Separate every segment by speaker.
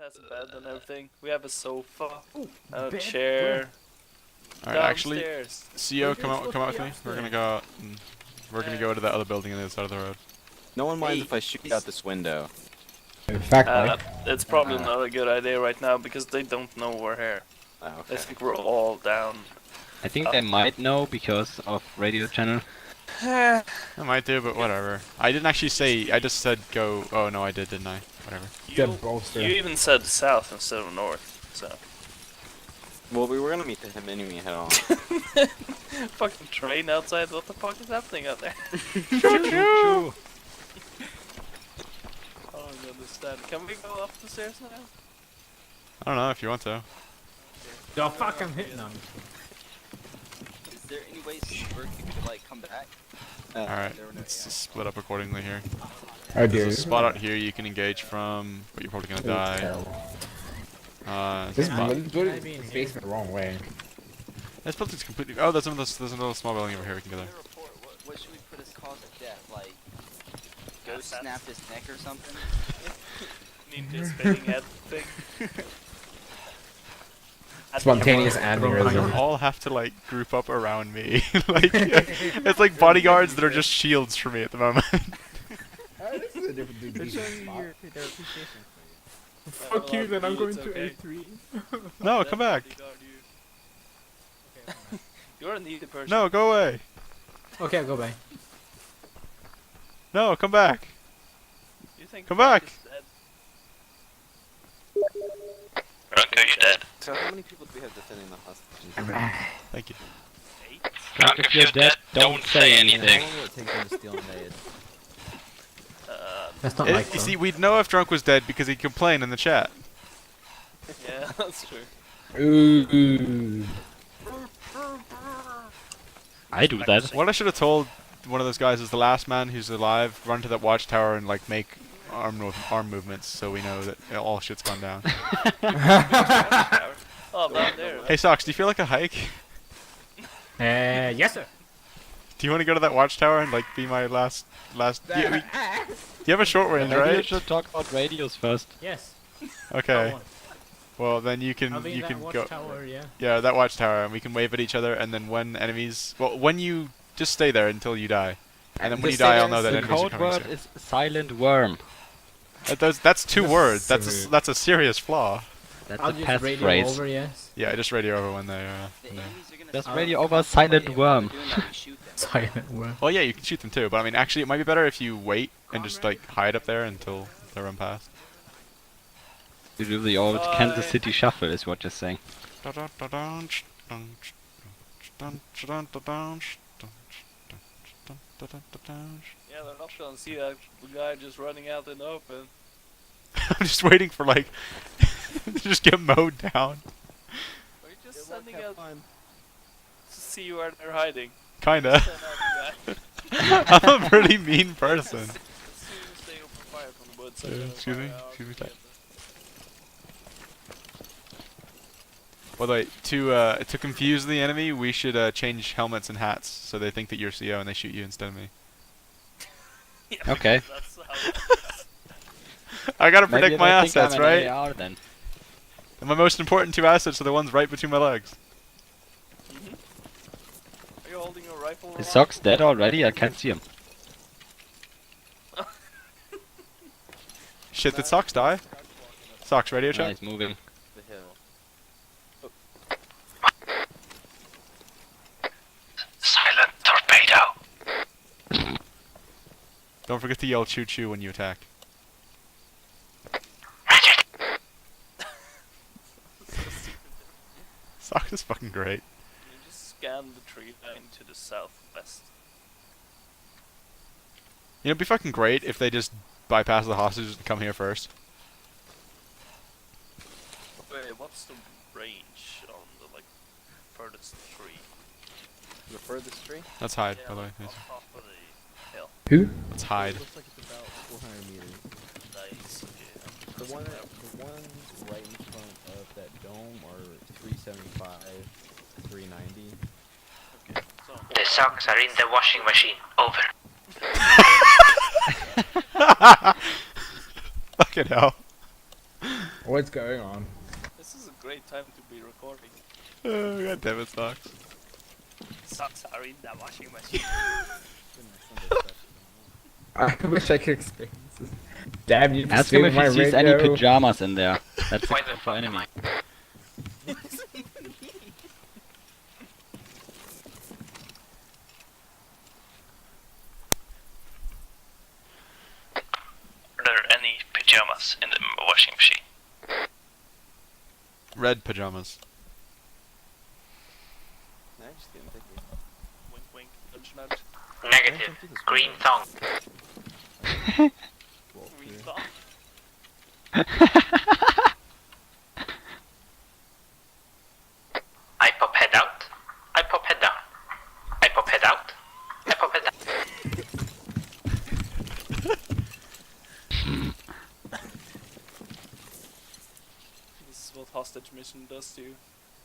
Speaker 1: has a bed and everything. We have a sofa, a
Speaker 2: bed?
Speaker 1: chair.
Speaker 3: Alright, actually,
Speaker 1: Downstairs.
Speaker 3: CO, come out with me. We're gonna go out and we're gonna go to that other building on the other side of the road.
Speaker 4: No one minds if I shoot out this window.
Speaker 5: In fact,
Speaker 1: It's probably not a good idea right now because they don't know we're here.
Speaker 4: Oh,
Speaker 1: I
Speaker 4: okay.
Speaker 1: think we're all down.
Speaker 6: I think they might know because of radio channel.
Speaker 3: I might do, but whatever. I didn't actually say, I just said go. Oh no, I did, didn't I? Whatever.
Speaker 5: good bolster.
Speaker 1: You even said south instead of north, so.
Speaker 4: Well, we were gonna meet him anyway head on.
Speaker 1: Fucking train outside, what the fuck is happening out there?
Speaker 3: Choo-choo!
Speaker 1: I don't understand. Can we go up the stairs now?
Speaker 3: I don't know if you want to.
Speaker 2: The fuck, I'm hitting them.
Speaker 4: Is there any way Smirk could like come back?
Speaker 3: Alright, let's just split up accordingly here.
Speaker 5: Oh dear.
Speaker 3: There's a spot out here you can engage from, but you're probably gonna die.
Speaker 5: This
Speaker 3: spot.
Speaker 5: building facing the wrong way.
Speaker 3: This building's completely. Oh, there's another small building over here we can go there.
Speaker 4: What should we put as cause of death? Like, go snap his neck or something?
Speaker 1: Need this spinning head thing.
Speaker 5: Spontaneous
Speaker 3: You
Speaker 5: aneurysm.
Speaker 3: all have to like group up around me. Like it's like bodyguards that are just shields for me at the moment.
Speaker 5: This is a different dude.
Speaker 2: They're showing you their appreciation for you.
Speaker 1: Fuck you, then I'm going to
Speaker 2: A3.
Speaker 3: No, come back.
Speaker 1: You're a needy person.
Speaker 3: No, go away.
Speaker 2: Okay, I'll go back.
Speaker 3: No, come back.
Speaker 1: You think
Speaker 3: Come back.
Speaker 1: You're dead.
Speaker 4: So how many people do we have defending the hostage?
Speaker 3: Thank you.
Speaker 6: If you're dead, don't say anything.
Speaker 4: How long will it take them to steal Nade?
Speaker 2: That's not like
Speaker 3: You see, we'd know if Drunk was dead because he'd complain in the chat.
Speaker 1: Yeah, that's true.
Speaker 5: Ooh.
Speaker 6: I do that.
Speaker 3: What I should have told one of those guys is the last man who's alive run to that watchtower and like make arm movements so we know that all shit's gone down.
Speaker 1: Oh, down there.
Speaker 3: Hey Socks, do you feel like a hike?
Speaker 2: yes, sir.
Speaker 3: Do you want to go to that watchtower and like be my last? Do you have a short range,
Speaker 6: Maybe we
Speaker 3: right?
Speaker 6: should talk about radios first.
Speaker 2: Yes.
Speaker 3: Okay. Well, then you can
Speaker 2: I'll be in that
Speaker 3: go.
Speaker 2: watchtower, yeah.
Speaker 3: Yeah, that watchtower, and we can wave at each other, and then when enemies, well, when you just stay there until you die, and then when you die, I'll know that
Speaker 6: The
Speaker 3: enemies are
Speaker 6: code
Speaker 3: coming
Speaker 6: word
Speaker 3: soon.
Speaker 6: is silent worm.
Speaker 3: That's two words. That's a serious flaw.
Speaker 6: That's
Speaker 2: I'll
Speaker 6: a
Speaker 2: just
Speaker 6: past
Speaker 2: radio
Speaker 6: phrase.
Speaker 2: over, yes.
Speaker 3: Yeah, I just radio over when they.
Speaker 6: Just radio over silent worm.
Speaker 2: Silent worm.
Speaker 3: Well, yeah, you can shoot them too, but I mean, actually, it might be better if you wait and just like hide up there until they run past.
Speaker 6: You do the old Kansas City shuffle, is what you're saying.
Speaker 1: Yeah, they're not gonna see that guy just running out in the open.
Speaker 3: I'm just waiting for like to just get mowed down.
Speaker 1: We're just sending out to see where they're hiding.
Speaker 3: Kinda.
Speaker 1: Send out the guy.
Speaker 3: I'm a pretty mean person.
Speaker 1: As soon as they open fire from the woods,
Speaker 3: Excuse me.
Speaker 1: I'll
Speaker 3: Excuse me.
Speaker 1: get them.
Speaker 3: By the way, to confuse the enemy, we should change helmets and hats so they think that you're CO and they shoot you instead of me.
Speaker 1: Yeah,
Speaker 6: Okay.
Speaker 1: that's how
Speaker 3: I gotta
Speaker 6: Maybe
Speaker 3: protect
Speaker 6: they
Speaker 3: my
Speaker 6: think I'm
Speaker 3: assets,
Speaker 6: an
Speaker 3: right?
Speaker 6: AR then.
Speaker 3: And my most important two assets are the ones right between my legs.
Speaker 1: Are you holding a rifle?
Speaker 6: Is
Speaker 1: around?
Speaker 6: Socks dead already? I can't see him.
Speaker 3: Shit, did Socks die? Socks, radio
Speaker 6: No,
Speaker 3: check?
Speaker 6: he's moving.
Speaker 4: The hill.
Speaker 1: Silent torpedo.
Speaker 3: Don't forget to yell choo choo when you attack.
Speaker 1: Magic.
Speaker 3: Socks is fucking great.
Speaker 1: You just scan the tree line to the southwest.
Speaker 3: You know, it'd be fucking great if they just bypass the hostages and come here first.
Speaker 1: Wait, what's the range on the like furthest tree?
Speaker 4: The furthest tree?
Speaker 3: Let's hide,
Speaker 1: Yeah,
Speaker 3: by the way.
Speaker 1: like,
Speaker 3: Yes.
Speaker 1: on top of the hill.
Speaker 5: Who?
Speaker 3: Let's hide.
Speaker 4: It looks like it's about 400 meters.
Speaker 1: Nice. Okay.
Speaker 4: The ones right in front of that dome are 375, 390.
Speaker 1: Okay. So
Speaker 7: The socks are in the washing machine. Over.
Speaker 3: Fucking hell.
Speaker 5: What's going on?
Speaker 1: This is a great time to be recording.
Speaker 3: Oh, God damn it, Socks.
Speaker 1: Socks are in the washing machine.
Speaker 5: I wish I could experience this. Damn you!
Speaker 6: Ask him if
Speaker 5: my
Speaker 6: he sees any
Speaker 5: radio.
Speaker 6: pajamas in there. That's
Speaker 7: Why
Speaker 6: a
Speaker 7: the
Speaker 6: for
Speaker 7: fuck am
Speaker 6: enemy.
Speaker 7: I? Are there any pajamas in the washing machine?
Speaker 3: Red pajamas.
Speaker 4: No, just kidding, thank you.
Speaker 1: Wink, wink, nudge, nudge.
Speaker 7: Negative. Green thong.
Speaker 4: Well,
Speaker 1: Green
Speaker 4: yeah.
Speaker 1: thought.
Speaker 7: I pop head out. I pop head down. I pop head out. I pop head down.
Speaker 1: This is what hostage mission does to you.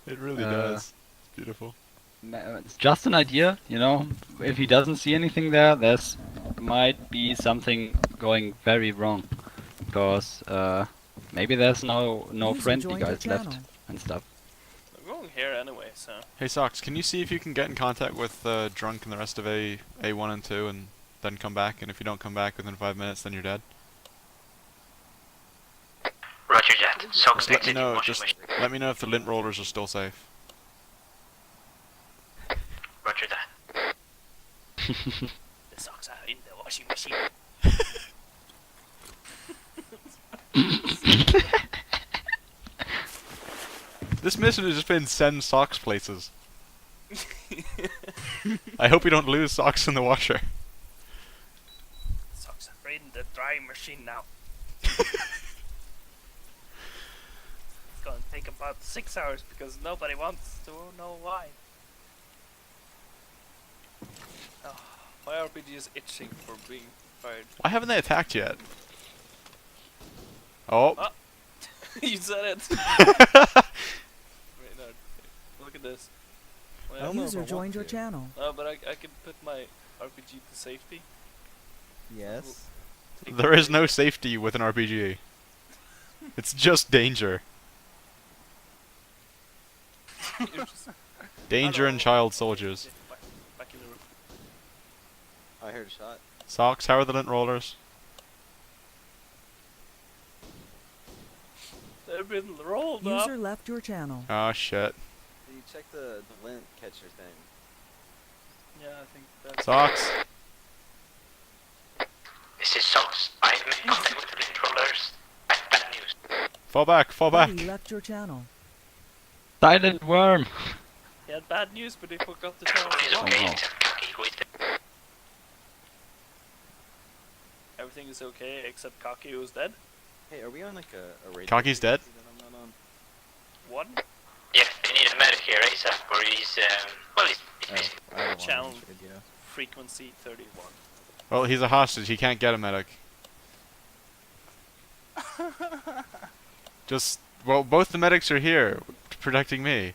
Speaker 3: It really
Speaker 6: Uh,
Speaker 3: does. It's beautiful.
Speaker 6: It's just an idea, you know. If he doesn't see anything there, there's might be something going very wrong, because maybe there's no friendly guys left and stuff.
Speaker 1: I'm going here anyway, so.
Speaker 3: Hey, Socks, can you see if you can get in contact with Drunk and the rest of A1 and 2 and then come back? And if you don't come back within 5 minutes, then you're dead.
Speaker 7: Roger that. Socks
Speaker 3: Just let me
Speaker 7: exiting
Speaker 3: know.
Speaker 7: washing
Speaker 3: Just
Speaker 7: machine.
Speaker 3: let me know if the lint rollers are still safe.
Speaker 7: Roger that.
Speaker 1: The socks are in the washing machine.
Speaker 3: This mission has just been send Socks places. I hope we don't lose Socks in the washer.
Speaker 1: Socks are in the drying machine now. It's gonna take about 6 hours because nobody wants to know why. Oh, my RPG is itching for being fired.
Speaker 3: Why haven't they attacked yet? Oh.
Speaker 1: Ah. You said it! Wait, no. Look at this. Wait,
Speaker 4: I don't know if I
Speaker 8: User
Speaker 4: want
Speaker 8: joined your
Speaker 4: to.
Speaker 8: channel.
Speaker 1: No, but I can put my RPG to safety.
Speaker 4: Yes.
Speaker 3: There is no safety with an RPG. It's just danger.
Speaker 1: You're just-
Speaker 3: Danger and child soldiers.
Speaker 1: Yeah, back in the room.
Speaker 4: I heard a shot.
Speaker 3: Socks, how are the lint rollers?
Speaker 1: They've been rolled up.
Speaker 8: User left your channel.
Speaker 3: Oh shit.
Speaker 4: Did you check the lint catcher thing?
Speaker 1: Yeah, I think that's.
Speaker 3: Socks.
Speaker 7: This is Socks. I have made contact with the lint rollers. I have bad news.
Speaker 3: Fall back, fall back.
Speaker 8: Buddy left your channel.
Speaker 6: Silent worm.
Speaker 1: He had bad news, but he forgot to tell
Speaker 7: Everyone is
Speaker 1: us.
Speaker 7: okay
Speaker 6: wow.
Speaker 7: except Kaki, who is dead.
Speaker 1: Everything is okay except Kaki, who's dead.
Speaker 4: Hey, are we on like a radio?
Speaker 3: Kaki's dead.
Speaker 4: frequency that I'm not on?
Speaker 1: One
Speaker 7: Yeah, they need a medic here ASAP, or he's, well, he's basically...
Speaker 4: I don't
Speaker 1: Channel.
Speaker 4: want to video.
Speaker 1: frequency 31.
Speaker 3: Well, he's a hostage. He can't get a medic. Just, well, both the medics are here, protecting me.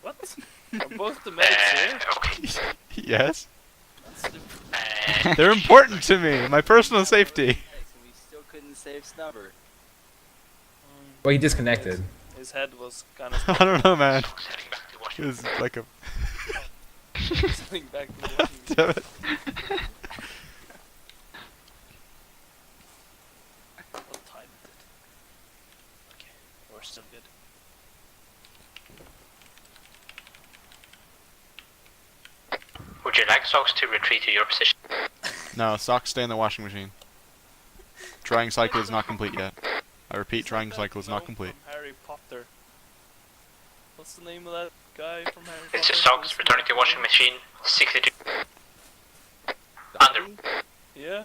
Speaker 1: What? Are both the medics here?
Speaker 7: Okay.
Speaker 3: Yes?
Speaker 1: That's stupid.
Speaker 3: They're important to me. My personal safety.
Speaker 4: We still couldn't save Snubber.
Speaker 5: Well, he disconnected.
Speaker 1: His head was kind of
Speaker 3: I don't know, man.
Speaker 7: Socks heading back to Washington.
Speaker 3: It was like a.
Speaker 1: sitting back to the washing machine.
Speaker 3: Damn it.
Speaker 1: What time is it? Okay, we're still good.
Speaker 7: Would you like Socks to retreat to your position?
Speaker 3: No, socks stay in the washing machine. Drying cycle is not complete yet. I repeat, drying
Speaker 1: That
Speaker 3: cycle is not
Speaker 1: gnome
Speaker 3: complete.
Speaker 1: From Harry Potter. What's the name of that guy from Harry Potter?
Speaker 7: This is Socks returning to washing machine 62. Under.
Speaker 1: Yeah.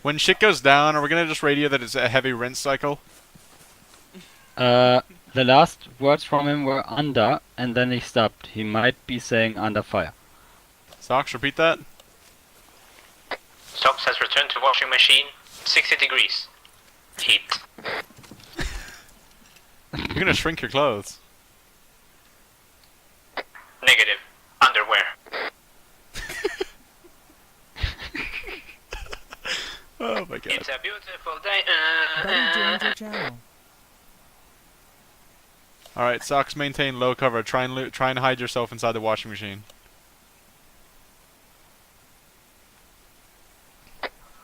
Speaker 3: When shit goes down, are we gonna just radio that it's a heavy rinse cycle?
Speaker 6: The last words from him were under, and then he stopped. He might be saying under fire.
Speaker 3: Socks, repeat that.
Speaker 7: Socks has returned to washing machine 60 degrees. Heat.
Speaker 3: You're gonna shrink your clothes.
Speaker 7: Negative. Underwear.
Speaker 3: Oh my god.
Speaker 7: It's a beautiful day.
Speaker 8: Buddy joined your channel.
Speaker 3: All right, Socks, maintain low cover. Try and hide yourself inside the washing machine.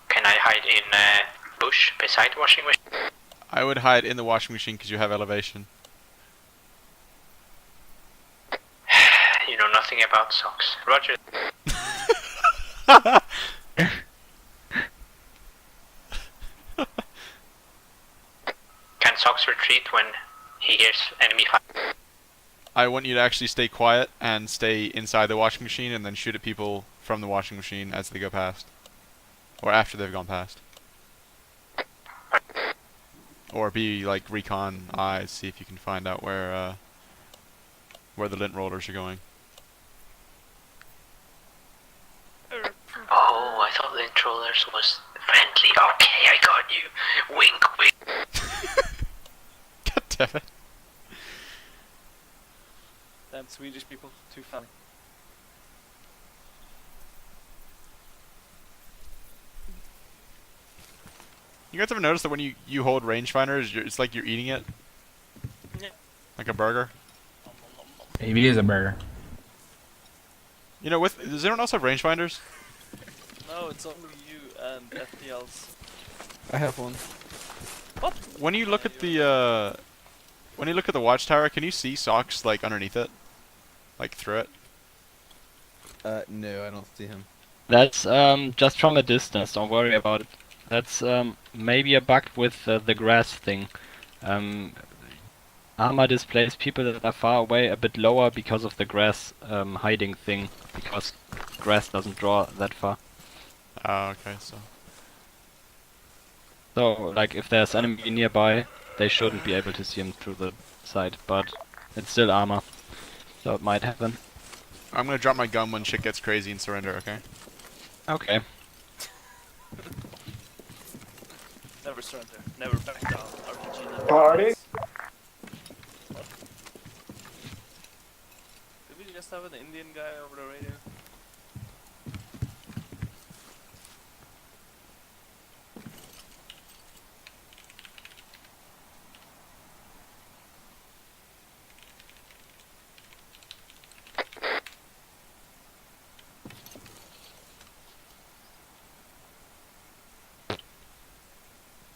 Speaker 7: Can I hide in a bush beside the washing machine?
Speaker 3: I would hide in the washing machine because you have elevation.
Speaker 7: You know nothing about socks. Roger. Can socks retreat when he hears enemy fire?
Speaker 3: I want you to actually stay quiet and stay inside the washing machine and then shoot at people from the washing machine as they go past. Or after they've gone past. Or be like recon eyes, see if you can find out where the lint rollers are going.
Speaker 7: Oh, I thought lint rollers was friendly. Okay, I got you. Wink, wink.
Speaker 3: God damn it.
Speaker 1: Damn Swedish people, too funny.
Speaker 3: You guys ever notice that when you hold rangefinders, it's like you're eating it?
Speaker 1: Yeah.
Speaker 3: Like a burger?
Speaker 5: Maybe it is a burger.
Speaker 3: You know, does anyone else have rangefinders?
Speaker 1: No, it's only you and FDLs.
Speaker 4: I have one.
Speaker 1: What?
Speaker 3: When you look at the watchtower, can you see Socks like underneath it? Like through it?
Speaker 4: No, I don't see him.
Speaker 6: That's just from a distance. Don't worry about it. That's maybe a bug with the grass thing. Armor displays people that are far away a bit lower because of the grass hiding thing. Because grass doesn't draw that far.
Speaker 3: Oh, okay, so.
Speaker 6: So, like, if there's enemy nearby, they shouldn't be able to see him through the side. But it's still armor, so it might happen.
Speaker 3: I'm gonna drop my gun when shit gets crazy and surrender, okay?
Speaker 6: Okay.
Speaker 1: Never surrender, never back down. RPG never
Speaker 5: Party?
Speaker 1: dies. What? Did we just have an Indian guy over the radio?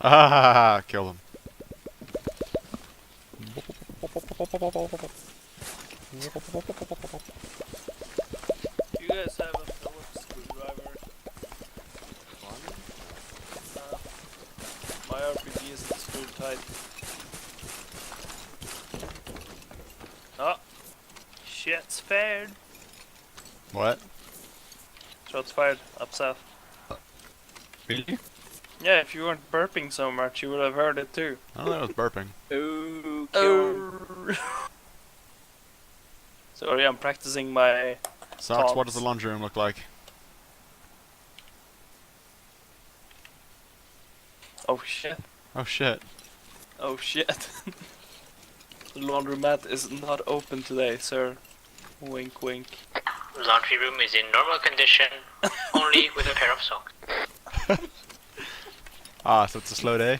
Speaker 3: Ah, kill him.
Speaker 1: You guys have a Phillips screwdriver? My RPG isn't screwed tight. Oh! Shit's fired!
Speaker 3: What?
Speaker 1: Shots fired, up south.
Speaker 6: Really?
Speaker 1: Yeah, if you weren't burping so much, you would have heard it too.
Speaker 3: I don't know, I was burping.
Speaker 1: Ooh, sorry, I'm practicing my...
Speaker 3: Socks, what does
Speaker 1: Tops.
Speaker 3: the laundry room look like?
Speaker 1: Oh shit.
Speaker 3: Oh shit.
Speaker 1: Oh shit. The laundromat is not open today, sir. Wink wink.
Speaker 7: Laundry room is in normal condition, only with a pair of socks.
Speaker 3: Ah, so it's a slow day?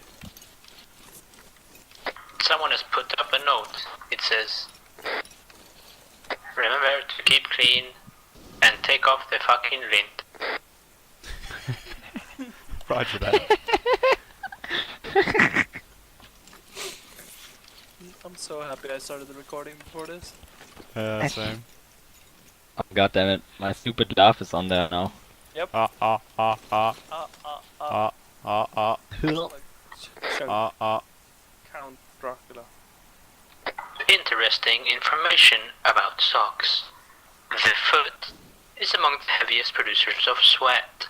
Speaker 7: Someone has put up a note. It says, remember to keep clean and take off the fucking lint.
Speaker 3: Roger that.
Speaker 1: I'm so happy I started the recording before this.
Speaker 3: Yeah, same.
Speaker 6: Oh, God damn it! My stupid laugh is on there now.
Speaker 1: Yep.
Speaker 3: Ah, ah, ah, ah,
Speaker 1: Ah, ah, ah.
Speaker 3: ah, ah, ah,
Speaker 1: Like
Speaker 3: ah, ah.
Speaker 1: Count Dracula.
Speaker 7: Interesting information about socks. The foot is among the heaviest producers of sweat.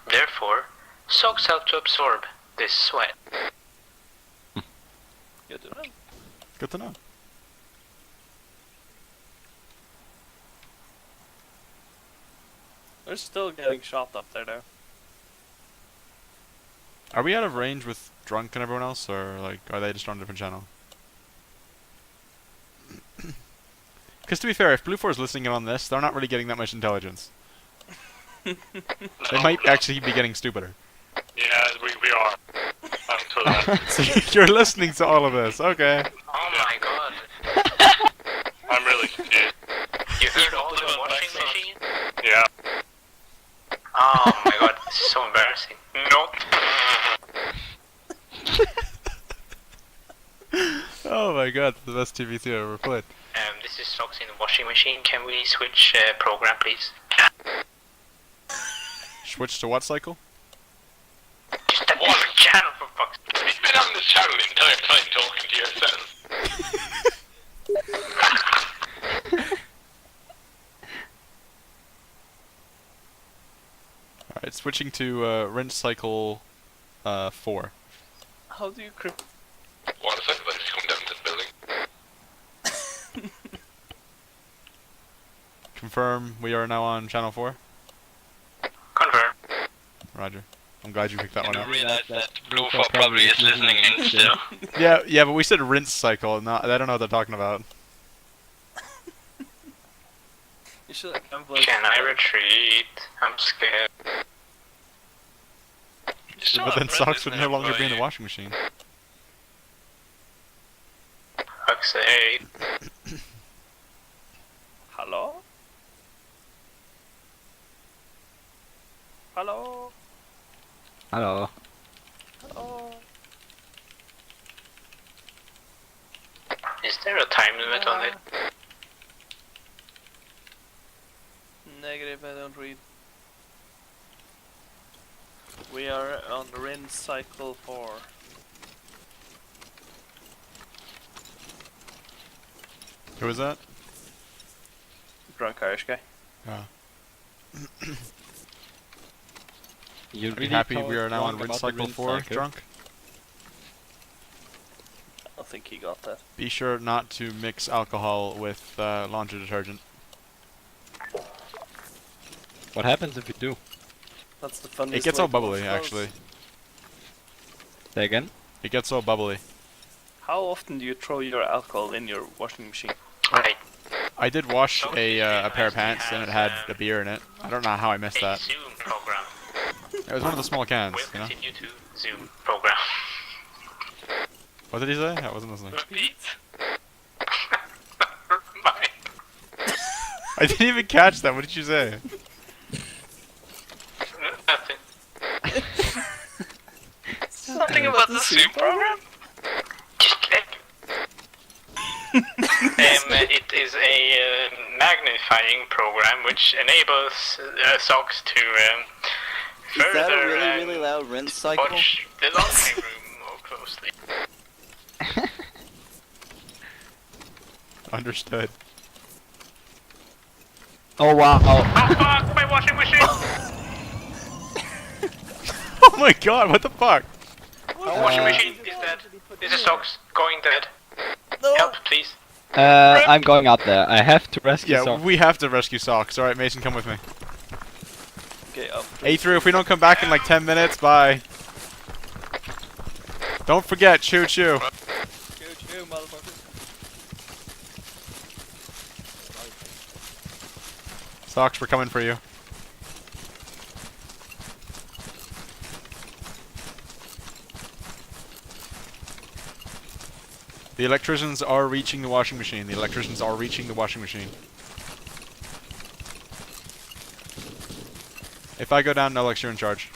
Speaker 7: Therefore, socks help to absorb this sweat.
Speaker 1: Good to know.
Speaker 3: Good to know.
Speaker 1: They're still getting shot up there though.
Speaker 3: Are we out of range with Drunk and everyone else, or like, are they just on a different channel? Because to be fair, if Blue 4 is listening in on this, they're not really getting that much intelligence. They might actually be getting stupider.
Speaker 7: Yeah, we are. I'm told that.
Speaker 3: So you're listening to all of this, okay.
Speaker 7: Oh my god.
Speaker 8: really confused.
Speaker 7: You heard all the washing machine?
Speaker 8: Yeah.
Speaker 7: Oh my god, this is so embarrassing. Nope.
Speaker 3: Oh my god, the best TVC I've ever played.
Speaker 7: This is socks in the washing machine. Can we switch program, please?
Speaker 3: Switch to what cycle?
Speaker 7: Just a different channel for fuck's sake.
Speaker 8: You've been on this channel the entire time talking to yourself.
Speaker 3: Alright, switching to rinse cycle 4.
Speaker 1: How do you crypt?
Speaker 8: One second, let's come down to the building.
Speaker 3: Confirm we are now on channel 4.
Speaker 7: Confirm.
Speaker 3: Roger. I'm glad you picked that one
Speaker 8: I
Speaker 3: up.
Speaker 8: realize that Bluefo probably is listening in still.
Speaker 3: Yeah, but we said rinse cycle. Not, I don't know what they're talking about.
Speaker 1: You should have
Speaker 7: Can I retreat? I'm scared.
Speaker 3: But then socks would no longer be in the washing machine.
Speaker 7: Fuck's sake.
Speaker 1: Hello? Hello?
Speaker 6: Hello.
Speaker 1: Hello?
Speaker 7: Is there a time limit on it?
Speaker 1: Negative, I don't read. We are on rinse cycle 4.
Speaker 3: Who was that?
Speaker 1: Drunk Irish guy.
Speaker 3: Oh.
Speaker 6: You
Speaker 3: Are
Speaker 6: really
Speaker 3: you happy
Speaker 6: told
Speaker 3: we are now on
Speaker 6: wrong
Speaker 3: rinse
Speaker 6: about the
Speaker 3: cycle
Speaker 6: rinse
Speaker 3: 4,
Speaker 6: cycle?
Speaker 3: drunk?
Speaker 1: I don't think he got that.
Speaker 3: Be sure not to mix alcohol with laundry detergent.
Speaker 6: What happens if you do?
Speaker 1: That's the funniest
Speaker 3: It gets
Speaker 1: way
Speaker 3: all
Speaker 1: to
Speaker 3: bubbly,
Speaker 1: wash clothes.
Speaker 3: actually.
Speaker 6: Say again?
Speaker 3: It gets all bubbly.
Speaker 1: How often do you throw your alcohol in your washing machine?
Speaker 3: I did wash a pair of pants and it had a beer in it. I don't know how I missed that.
Speaker 7: Zoom program.
Speaker 3: It was one of the small cans,
Speaker 7: We'll
Speaker 3: you know?
Speaker 7: continue to Zoom program.
Speaker 3: What did he say? I wasn't listening.
Speaker 7: Repeat.
Speaker 3: I didn't even catch that. What did you say?
Speaker 7: Nothing. Something about the Zoom program? Just let it is a magnifying program which enables socks to
Speaker 9: Is
Speaker 7: further
Speaker 9: that a really loud rinse cycle?
Speaker 7: watch the laundry room more closely.
Speaker 3: Understood.
Speaker 6: Oh wow.
Speaker 7: Oh fuck, my washing machine!
Speaker 3: Oh my god, what the fuck?
Speaker 7: The washing machine is dead. Is the socks going dead? Help, please.
Speaker 6: I'm going out there. I have to rescue
Speaker 3: Yeah,
Speaker 6: Sock.
Speaker 3: we have to rescue socks. Alright, Mason, come with me.
Speaker 1: Okay, up.
Speaker 3: A3, if we don't come back in like 10 minutes, bye. Don't forget, choo choo.
Speaker 1: Choo choo, motherfucker.
Speaker 3: Socks, we're coming for you. The electricians are reaching the washing machine. The electricians are reaching the washing machine. If I go down, Nolex, you're in charge.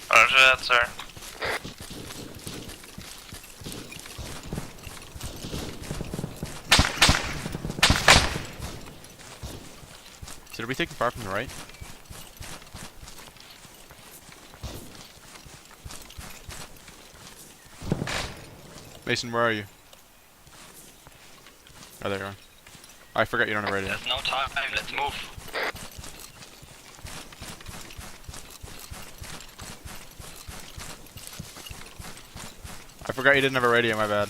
Speaker 7: Roger that, sir.
Speaker 3: So, are we taking far from the right? Mason, where are you? Oh, there you are. I forgot you don't have radio.
Speaker 7: There's no time, let's move.
Speaker 3: I forgot you didn't have a radio, my bad.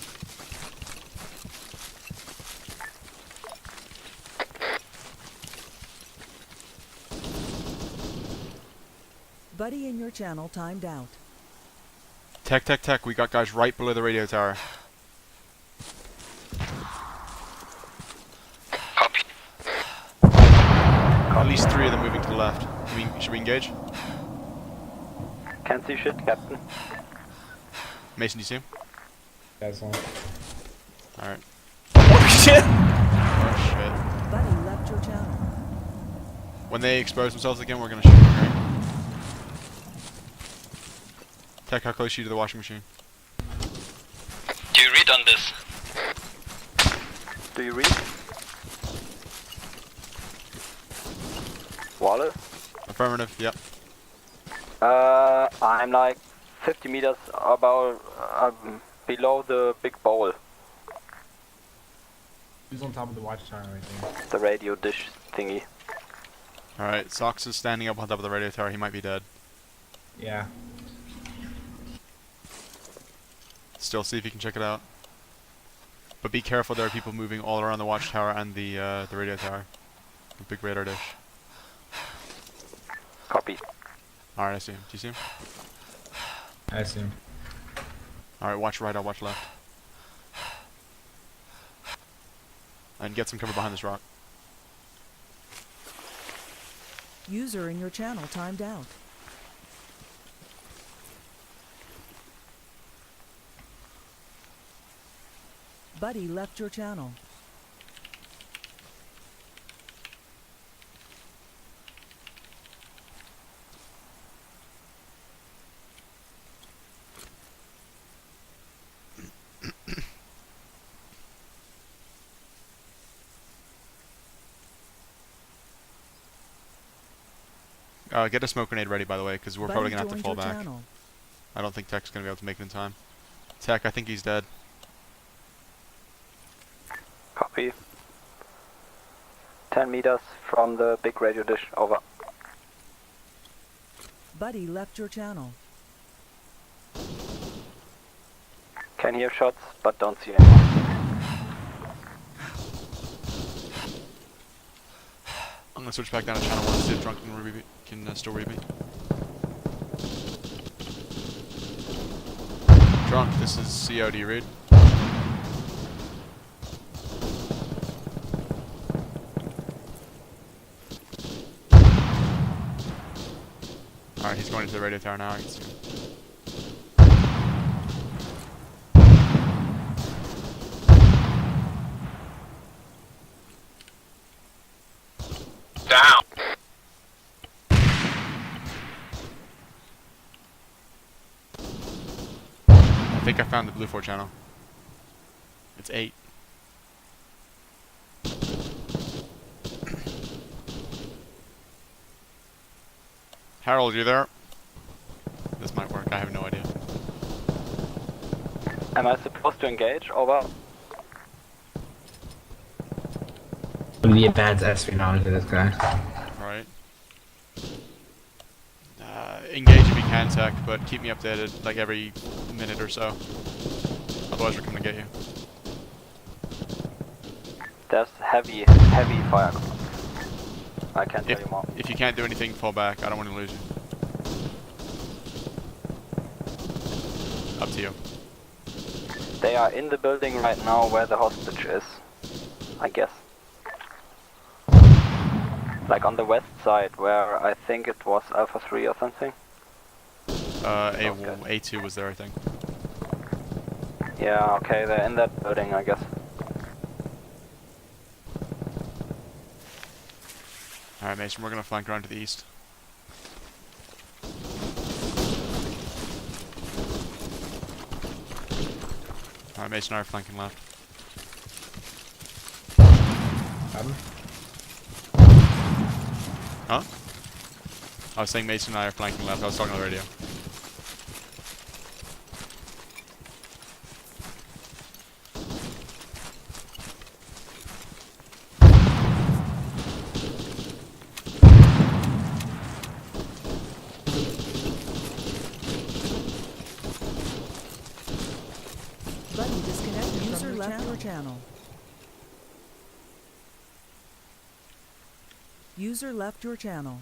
Speaker 10: Buddy in your channel timed out.
Speaker 3: Tech, tech, tech, we got guys right below the radio tower.
Speaker 8: Copy.
Speaker 3: At least 3 of them moving to the left. Should we engage?
Speaker 6: Can't see shit, Captain.
Speaker 3: Mason, do you see him?
Speaker 5: Guys on.
Speaker 3: Alright.
Speaker 1: Oh shit!
Speaker 3: Oh shit.
Speaker 10: Buddy left your channel.
Speaker 3: When they expose themselves again, we're gonna shoot them, right? Tech, how close are you to the washing machine?
Speaker 8: Do you read on this?
Speaker 9: Do you read? Wallace?
Speaker 3: Affirmative, yep.
Speaker 9: I'm like 50 meters about below the big bowl,
Speaker 5: Who's on top of the watchtower right there?
Speaker 9: the radio dish thingy.
Speaker 3: Alright, Sox is standing up on top of the radio tower. He might be dead.
Speaker 5: Yeah.
Speaker 3: Still see if you can check it out. But be careful, there are people moving all around the watchtower and the radio tower. The big radar dish.
Speaker 9: Copy.
Speaker 3: Alright, I see him. Do you see him?
Speaker 5: I assume.
Speaker 3: Alright, watch right, I'll watch left. And get some cover behind this rock.
Speaker 10: User in your channel timed out. Buddy left your channel.
Speaker 3: Get a smoke grenade ready, by the way, because we're
Speaker 10: Buddy
Speaker 3: probably gonna have to
Speaker 10: joined
Speaker 3: fall
Speaker 10: your
Speaker 3: back.
Speaker 10: channel.
Speaker 3: I don't think Tech's gonna be able to make it in time. Tech, I think he's dead.
Speaker 9: Copy. 10 meters from the big radio dish, over.
Speaker 10: Buddy left your channel.
Speaker 9: Can hear shots, but don't see anyone.
Speaker 3: I'm gonna switch back down to channel 1 to see if Drunk can still read me. Drunk, this is CO, do you read? Alright, he's going into the radio tower now, I can see him.
Speaker 8: Down.
Speaker 3: I think I found the blue 4 channel. It's 8. Harold, you there? This might work, I have no idea.
Speaker 9: Am I supposed to engage, over?
Speaker 5: What are the advanced espionage of this guy?
Speaker 3: Right. Engage if you can, Tech, but keep me updated like every minute or so. Otherwise we're coming to get you.
Speaker 9: There's heavy fire. I can't tell you more.
Speaker 3: If you can't do anything, fall back. I don't want to lose you. Up to you.
Speaker 9: They are in the building right now where the hostage is, I guess. Like on the west side, where I think it was Alpha 3 or something.
Speaker 3: A2 was there, I think.
Speaker 9: Yeah, okay, they're in that building, I guess.
Speaker 3: Alright, Mason, we're gonna flank around to the east. Alright, Mason and I are flanking left. Huh? I was saying Mason and I are flanking left, I was talking on the radio.
Speaker 10: Buddy disconnected. User left your channel. User left your channel.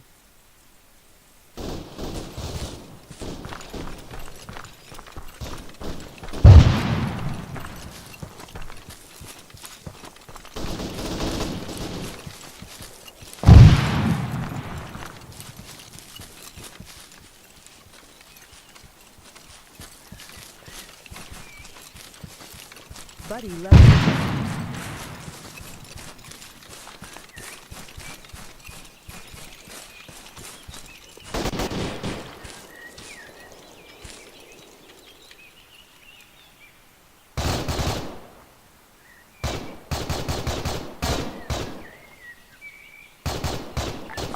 Speaker 10: Buddy left your channel.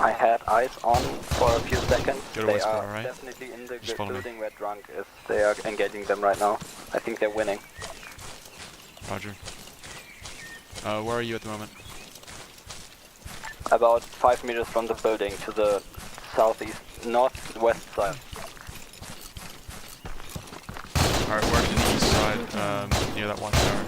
Speaker 9: I had eyes on for a few seconds.
Speaker 3: Get a
Speaker 9: They
Speaker 3: whisper,
Speaker 9: are
Speaker 3: alright?
Speaker 9: definitely in the
Speaker 3: Just follow me.
Speaker 9: building where Drunk is. They are engaging them right now. I think they're winning.
Speaker 3: Roger. Where are you at the moment?
Speaker 9: About 5 meters from the building to the southeast, northwest side.
Speaker 3: Alright, we're to the east side, near that watchtower.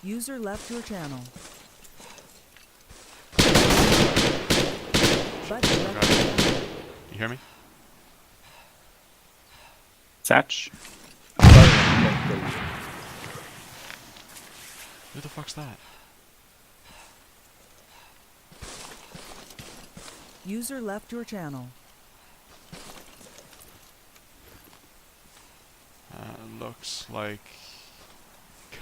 Speaker 10: User left your channel. Buddy left your channel.
Speaker 3: You hear me?
Speaker 5: Satch.
Speaker 3: Who the fuck's that?
Speaker 10: User left your channel.
Speaker 3: Looks like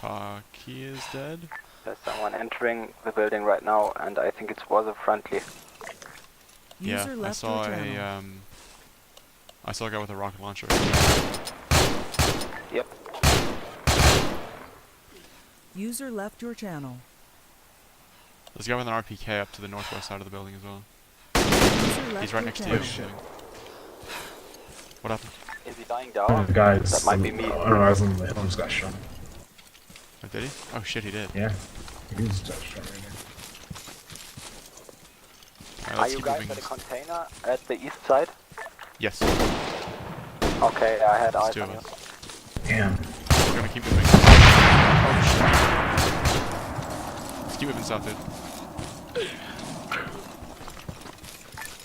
Speaker 3: Kaki is dead.
Speaker 9: There's someone entering the building right now, and I think it was a friendly.
Speaker 10: User
Speaker 3: Yeah,
Speaker 10: left your channel.
Speaker 3: I saw a guy with a rocket launcher.
Speaker 9: Yep.
Speaker 10: User left your channel.
Speaker 3: There's a guy with an RPK up to the northwest side of the building as well.
Speaker 10: User left
Speaker 3: He's right
Speaker 10: your
Speaker 3: next to you.
Speaker 10: channel.
Speaker 3: What happened?
Speaker 9: Is he dying
Speaker 5: One
Speaker 9: down?
Speaker 5: of the guys.
Speaker 9: That might be me.
Speaker 5: I don't know, I was on the hill and just got shot.
Speaker 3: Oh, did he? Oh shit, he did.
Speaker 5: Yeah. He just got shot right
Speaker 3: Alright,
Speaker 9: Are
Speaker 3: let's
Speaker 9: you
Speaker 3: keep
Speaker 9: guys
Speaker 3: moving.
Speaker 9: at the container at the east side?
Speaker 3: Yes.
Speaker 9: Okay, I had
Speaker 3: There's
Speaker 9: eyes
Speaker 3: two
Speaker 9: on
Speaker 3: of
Speaker 9: you.
Speaker 3: us.
Speaker 5: there. Damn.
Speaker 3: We're gonna keep moving. Oh shit. Let's keep moving south, dude.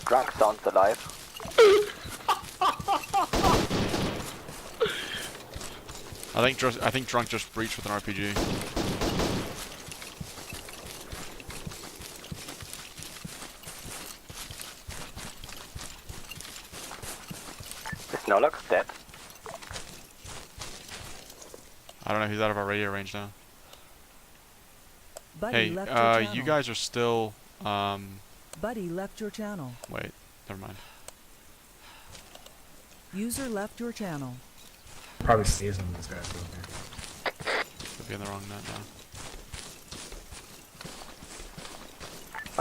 Speaker 9: Drunk sounds alive.
Speaker 3: I think Drunk just breached with an RPG.
Speaker 9: Is Nolox dead?
Speaker 3: I don't know, he's out of our radio range now.
Speaker 10: Buddy
Speaker 3: Hey,
Speaker 10: left your channel.
Speaker 3: you guys are still,
Speaker 10: Buddy left your channel.
Speaker 3: wait, never mind.
Speaker 10: User left your channel.
Speaker 5: Probably sees him, this guy's over there.
Speaker 3: Could be in the wrong net now.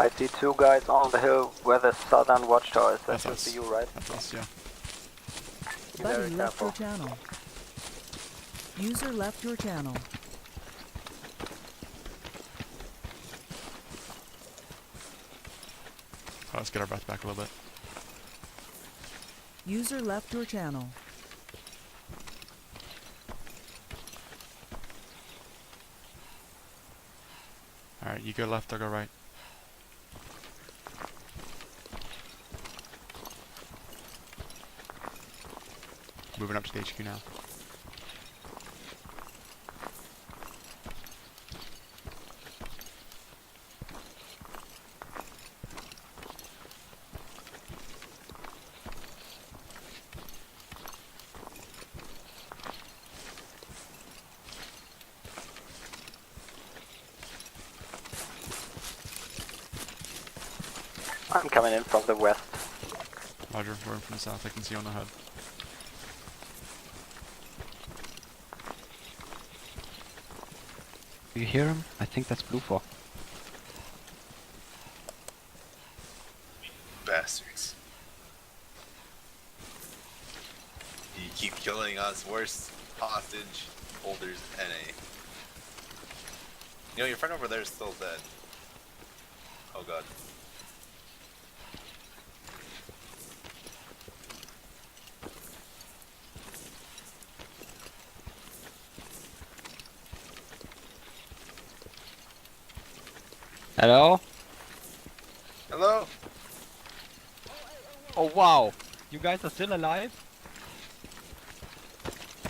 Speaker 9: I see two guys on the hill where the southern watchtower is. That's
Speaker 3: That's
Speaker 9: just
Speaker 3: us.
Speaker 9: you, right?
Speaker 3: That's us, yeah.
Speaker 9: Be
Speaker 10: Buddy
Speaker 9: very
Speaker 10: left
Speaker 9: careful.
Speaker 10: your channel. User left your channel.
Speaker 3: Oh, let's get our breath back a little bit.
Speaker 10: User left your channel.
Speaker 3: Alright, you go left, I'll go right. Moving up to the HQ now.
Speaker 9: I'm coming in from the west.
Speaker 3: Roger, we're in from the south, I can see you on the HUD.
Speaker 6: Do you hear him? I think that's Blue Fog.
Speaker 11: Bastards. You keep killing us, worst hostage holders NA. You know, your friend over there is still dead. Oh god.
Speaker 6: Hello?
Speaker 11: Hello?
Speaker 6: Oh wow! You guys are still alive?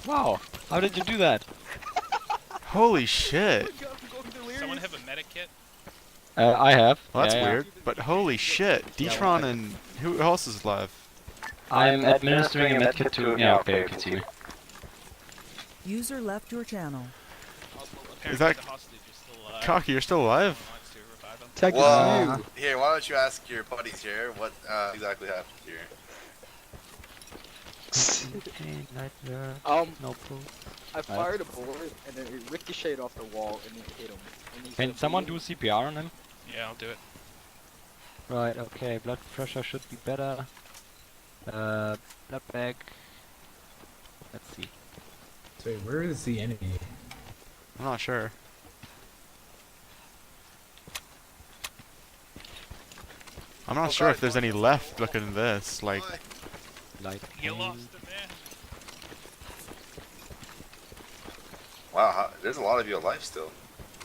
Speaker 6: Wow! How did you do that?
Speaker 3: Holy shit!
Speaker 12: Someone have a medic kit?
Speaker 6: I have.
Speaker 3: Well, that's
Speaker 6: Yeah, yeah.
Speaker 3: weird. But holy shit, Detron and who else is alive?
Speaker 6: I'm administering a medkit to. Yeah, okay, you can see me.
Speaker 10: User left your channel.
Speaker 3: Is that Cocky? You're still alive?
Speaker 11: Well, here, why don't you ask your buddies here what exactly happened here?
Speaker 6: No proof.
Speaker 12: I fired a bullet and then it ricocheted off the wall and it hit him. And he
Speaker 6: Can
Speaker 12: said,
Speaker 6: someone
Speaker 12: "Bleed."
Speaker 6: do CPR on him?
Speaker 1: Yeah, I'll do it.
Speaker 6: Right, okay, blood pressure should be better. Blood bag. Let's see.
Speaker 2: So wait, where is the enemy?
Speaker 3: I'm not sure. I'm not sure if there's any left looking at this, like...
Speaker 6: Light
Speaker 1: You
Speaker 6: pain.
Speaker 1: lost it, man.
Speaker 11: Wow, there's a lot of you alive still.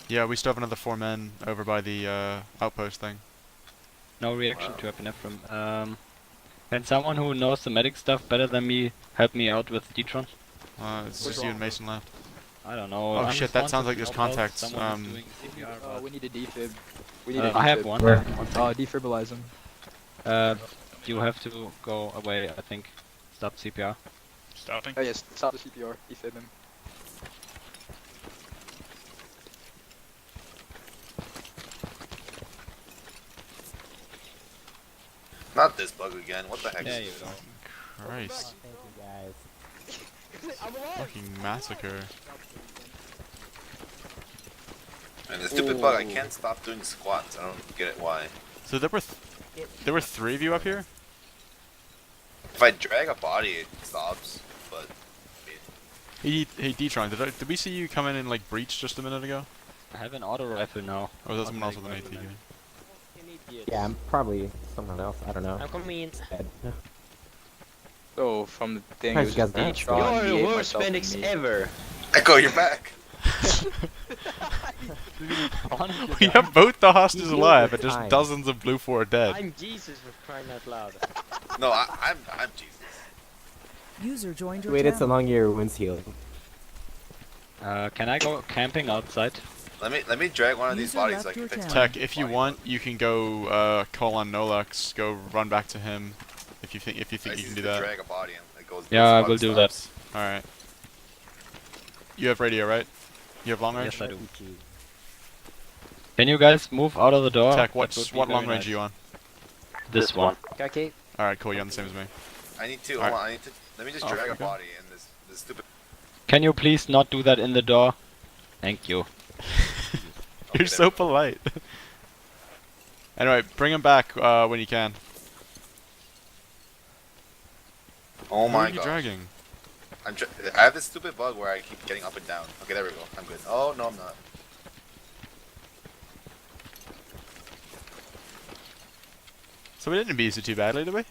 Speaker 3: Yeah, we still have another 4 men over by the outpost thing.
Speaker 6: No reaction to epinephrine. Can someone who knows the medic stuff better than me help me out with Detron?
Speaker 3: It's just you and Mason left.
Speaker 6: I don't know.
Speaker 3: Oh
Speaker 6: I'm
Speaker 3: shit, that sounds like there's
Speaker 6: responsible for
Speaker 3: contacts.
Speaker 6: someone who's doing CPR, but-
Speaker 12: We need a defib. We need a defib.
Speaker 6: I have one.
Speaker 12: Defibrilize him.
Speaker 6: You have to go away, I think. Stop CPR.
Speaker 1: Starting.
Speaker 12: Oh yes, stop the CPR. Defib him.
Speaker 11: Not this bug again. What the heck?
Speaker 6: There you go.
Speaker 3: Christ.
Speaker 5: Thank you guys.
Speaker 12: I'm alive.
Speaker 3: Fucking massacre.
Speaker 11: And the stupid bug, I can't stop doing squats. I don't get it why.
Speaker 3: So there were 3 of you up here?
Speaker 11: If I drag a body, it stops. But
Speaker 3: Hey Detron, did we see you come in and like breach just a minute ago?
Speaker 6: I have an auto rifle now.
Speaker 3: Or was that someone else with an AT gun?
Speaker 5: Yeah, I'm probably someone else. I don't know.
Speaker 8: I'm coming.
Speaker 5: Dead.
Speaker 12: So from the thing,
Speaker 5: Nice,
Speaker 12: it was
Speaker 5: you
Speaker 12: just
Speaker 5: guys.
Speaker 12: Detron,
Speaker 8: You're
Speaker 12: me,
Speaker 8: the worst
Speaker 12: myself, and
Speaker 8: Phoenix
Speaker 12: me.
Speaker 8: ever.
Speaker 11: Echo, you're back.
Speaker 3: We have both the hostages
Speaker 5: He
Speaker 3: alive,
Speaker 5: healed
Speaker 3: but just
Speaker 5: time.
Speaker 3: dozens of blue 4 dead.
Speaker 8: I'm Jesus for crying out loud.
Speaker 11: No, I'm Jesus.
Speaker 10: User joined your
Speaker 5: Waited so
Speaker 10: channel.
Speaker 5: long your wounds healing.
Speaker 6: Can I go camping outside?
Speaker 11: Let me drag one of these
Speaker 10: User
Speaker 11: bodies
Speaker 10: left
Speaker 11: so I can
Speaker 10: your
Speaker 11: fix
Speaker 10: channel.
Speaker 11: my
Speaker 3: Tech, if you
Speaker 11: body.
Speaker 3: want, you can go call on Nolux. Go run back to him if you think
Speaker 11: I
Speaker 3: you
Speaker 11: just
Speaker 3: can
Speaker 11: need
Speaker 3: do
Speaker 11: to
Speaker 3: that.
Speaker 11: drag a body and it goes.
Speaker 6: Yeah, I
Speaker 11: this
Speaker 6: will
Speaker 11: bug
Speaker 6: do that.
Speaker 11: stops.
Speaker 3: All right. You have radio, right? You have long range.
Speaker 6: Yes, I do. Can you guys move out of the door?
Speaker 3: Tech,
Speaker 6: That would be
Speaker 3: what
Speaker 6: very
Speaker 3: long range
Speaker 6: nice.
Speaker 3: are you on?
Speaker 6: This one.
Speaker 8: Okay.
Speaker 3: All right, cool. You're on the same as me.
Speaker 11: I need to.
Speaker 3: Alright.
Speaker 11: Hold on, I need to. Let me just
Speaker 3: Oh,
Speaker 11: drag a
Speaker 3: okay.
Speaker 11: body and this stupid.
Speaker 6: Can you please not do that in the door? Thank you.
Speaker 3: You're so polite. Anyway, bring him back when you can.
Speaker 11: Oh
Speaker 3: Who
Speaker 11: my
Speaker 3: are you
Speaker 11: god.
Speaker 3: dragging?
Speaker 11: I have this stupid bug where I keep getting up and down. Okay, there we go. I'm good. Oh no, I'm not.
Speaker 3: So we didn't abuse it too badly, did we?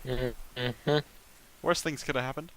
Speaker 8: Mm-hmm.
Speaker 3: Worst things could have happened.